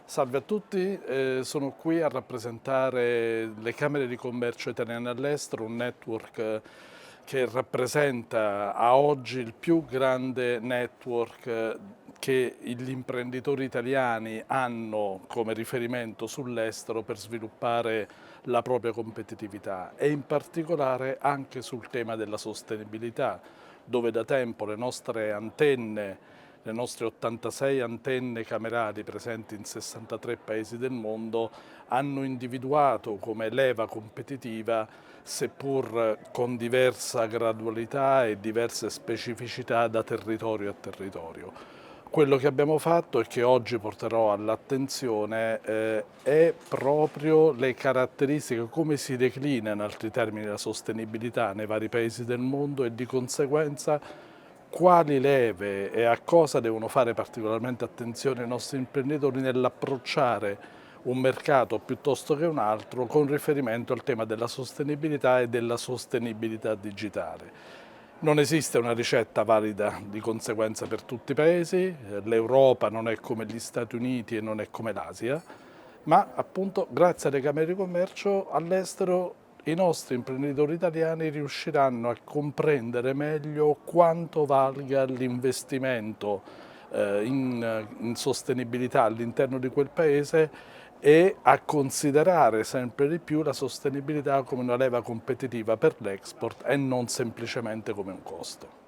Salve a tutti, sono qui a rappresentare le Camere di Commercio italiane all'estero, un network che rappresenta a oggi il più grande network che gli imprenditori italiani hanno come riferimento sull'estero per sviluppare la propria competitività e in particolare anche sul tema della sostenibilità, dove da tempo le nostre antenne, le nostre 86 antenne camerali presenti in 63 paesi del mondo hanno individuato come leva competitiva, seppur con diversa gradualità e diverse specificità da territorio a territorio. Quello che abbiamo fatto e che oggi porterò all'attenzione è proprio le caratteristiche, come si declina in altri termini la sostenibilità nei vari paesi del mondo e di conseguenza quali leve e a cosa devono fare particolarmente attenzione i nostri imprenditori nell'approcciare un mercato piuttosto che un altro con riferimento al tema della sostenibilità e della sostenibilità digitale. Non esiste una ricetta valida di conseguenza per tutti i paesi, l'Europa non è come gli Stati Uniti e non è come l'Asia, ma appunto grazie alle Camere di Commercio all'estero i nostri imprenditori italiani riusciranno a comprendere meglio quanto valga l'investimento in sostenibilità all'interno di quel paese e a considerare sempre di più la sostenibilità come una leva competitiva per l'export e non semplicemente come un costo.